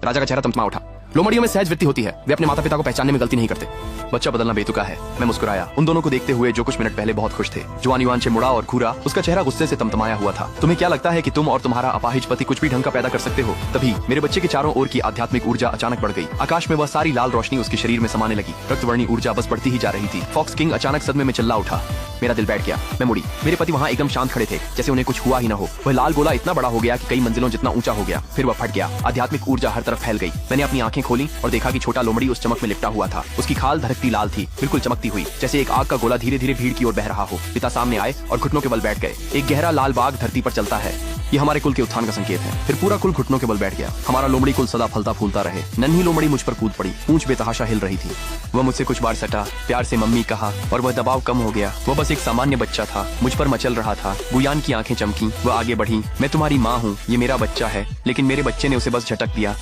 राजा का चेहरा तमतमा उठा। लोमड़ियों में सहज वृत्ति होती है, वे अपने माता पिता को पहचानने में गलती नहीं करते। बच्चा बदलना बेतुका है। मैं मुस्कुराया, उन दोनों को देखते हुए जो कुछ मिनट पहले बहुत खुश थे। जवान युवान से मुड़ा और घूरा, उसका चेहरा गुस्से से तमतमाया हुआ था। तुम्हें क्या लगता है कि तुम और तुम्हारा अपाहिज पति कुछ भी ढंग का पैदा कर सकते हो? तभी मेरे बच्चे के चारों ओर की आध्यात्मिक ऊर्जा अचानक बढ़ गई। आकाश में वह सारी लाल रोशनी उसके शरीर में समाने लगी। रक्तवर्णी ऊर्जा बस बढ़ती ही जा रही थी। फॉक्स किंग अचानक सदमे में चिल्ला उठा। मेरा दिल बैठ गया। मैं मुड़ी, मेरे पति वहाँ एकदम शांत खड़े थे, जैसे उन्हें कुछ हुआ ही न हो। वह लाल गोला इतना बड़ा हो गया कि कई मंजिलों जितना ऊंचा हो गया, फिर वह फट गया। आध्यात्मिक ऊर्जा हर तरफ फैल गई। मैंने अपनी आंखें खोली और देखा कि छोटा लोमड़ी उस चमक में लिपटा हुआ था। उसकी खाल धड़कती लाल थी, बिल्कुल चमकती हुई, जैसे एक आग का गोला धीरे धीरे भीड़ की ओर बह रहा हो। पिता सामने आए और घुटनों के बल बैठ गए। एक गहरा लाल बाग धरती पर चलता है, ये हमारे कुल के उत्थान का संकेत है। फिर पूरा कुल घुटनों के बल बैठ गया। हमारा लोमड़ी कुल सदा फलता फूलता रहे। नन्ही लोमड़ी मुझ पर कूद पड़ी, पूंछ बेतहाशा हिल रही थी। वह मुझसे कुछ बार सटा, प्यार से मम्मी कहा और वह दबाव कम हो गया। वह बस एक सामान्य बच्चा था, मुझ पर मचल रहा था। गुयान की आंखें चमकी, वह आगे बढ़ी। मैं तुम्हारी माँ हूँ, ये मेरा बच्चा है। लेकिन मेरे बच्चे ने उसे बस झटक दिया,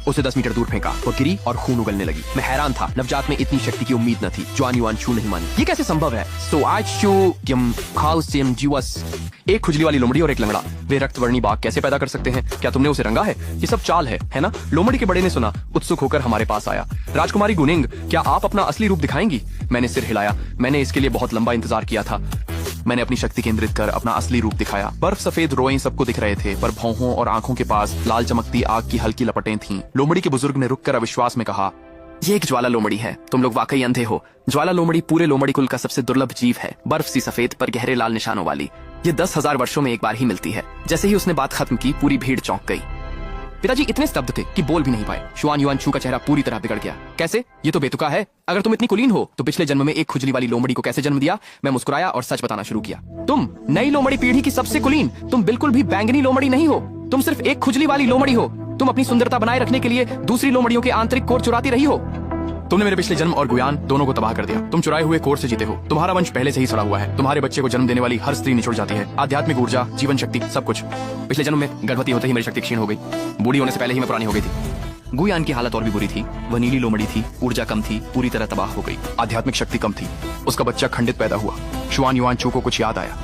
उसे 10 मीटर दूर फेंका। वो गिरी और खून उगलने लगी। मैं हैरान था, नवजात में इतनी शक्ति की उम्मीद न थी। जवान युवान छू नहीं मानी। ये कैसे संभव है? एक खुजली वाली लोमड़ी और एक लंगड़ा, वे रक्तवर्णी बाघ कैसे पैदा कर सकते हैं? क्या तुमने उसे रंगा है? ये सब चाल है ना? लोमड़ी के बड़े ने सुना, उत्सुक होकर हमारे पास आया। राजकुमारी गुनिंग, क्या आप अपना असली रूप दिखाएंगी? मैंने सिर हिलाया। मैंने इसके लिए बहुत लंबा इंतजार किया था। मैंने अपनी शक्ति केंद्रित कर अपना असली रूप दिखाया। बर्फ सफेद रोएं सबको दिख रहे थे, पर भौहों और आंखों के पास लाल चमकती आग की हल्की लपटें थीं। लोमड़ी के बुजुर्ग ने रुककर अविश्वास में कहा, ये एक ज्वाला लोमड़ी है। तुम लोग वाकई अंधे हो। ज्वाला लोमड़ी पूरे लोमड़ी कुल का सबसे दुर्लभ जीव है। बर्फ सी सफेद पर गहरे लाल निशानों वाली। ये 10,000 वर्षों में एक बार ही मिलती है। जैसे ही उसने बात खत्म की, पूरी भीड़ चौंक गई। पिताजी इतने स्तब्ध थे कि बोल भी नहीं पाए। शुआन युआन छू का चेहरा पूरी तरह बिगड़ गया। कैसे? ये तो बेतुका है। अगर तुम इतनी कुलीन हो तो पिछले जन्म में एक खुजली वाली लोमड़ी को कैसे जन्म दिया? मैं मुस्कुराया और सच बताना शुरू किया। तुम नई लोमड़ी पीढ़ी की सबसे कुलीन, तुम बिल्कुल भी बैंगनी लोमड़ी नहीं हो। तुम सिर्फ एक खुजली वाली लोमड़ी हो। तुम अपनी सुंदरता बनाए रखने के लिए दूसरी लोमड़ियों के आंतरिक कोर चुराती रही हो। तुमने मेरे पिछले जन्म और गुयान दोनों को तबाह कर दिया। तुम चुराए हुए कोर से जीते हो। तुम्हारा वंश पहले से ही सड़ा हुआ है। तुम्हारे बच्चे को जन्म देने वाली हर स्त्री निचुड़ जाती है। आध्यात्मिक ऊर्जा, जीवन शक्ति, सब कुछ। पिछले जन्म में गर्भवती होते ही मेरी शक्ति क्षीण हो गई। बूढ़ी होने से पहले ही मैं पुरानी हो गई थी। गुयान की हालत और भी बुरी थी। वह नीली लोमड़ी थी, ऊर्जा कम थी, पूरी तरह तबाह हो गई। आध्यात्मिक शक्ति कम थी। उसका बच्चा खंडित पैदा हुआ। शुआन युआन छू को कुछ याद आया।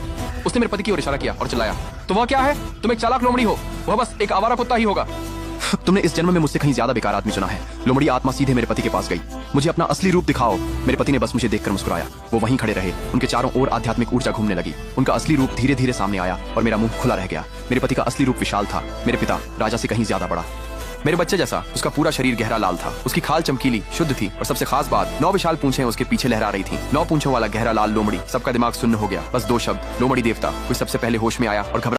उसने मेरे पति की ओर इशारा किया और चिल्लाया, तो वह क्या है? तुम एक चालाक लोमड़ी हो। वह बस एक आवारा कुत्ता ही होगा। तुमने इस जन्म में मुझसे कहीं ज्यादा बेकार आदमी चुना है। लोमड़ी आत्मा सीधे मेरे पति के पास गई। मुझे अपना असली रूप दिखाओ। मेरे पति ने बस मुझे देखकर मुस्कुराया। वो वहीं खड़े रहे। उनके चारों ओर आध्यात्मिक ऊर्जा घूमने लगी। उनका असली रूप धीरे धीरे सामने आया और मेरा मुंह खुला रह गया। मेरे पति का असली रूप विशाल था, मेरे पिता राजा से कहीं ज्यादा बड़ा। मेरे बच्चे जैसा उसका पूरा शरीर गहरा लाल था। उसकी खाल चमकीली, शुद्ध थी और सबसे खास बात, 9 विशाल पूंछें उसके पीछे लहरा रही थीं। 9 पूंछों वाला गहरा लाल लोमड़ी। सबका दिमाग सुन्न हो गया। बस 2 शब्द, लोमड़ी देवता। कोई सबसे पहले होश में आया और घबरा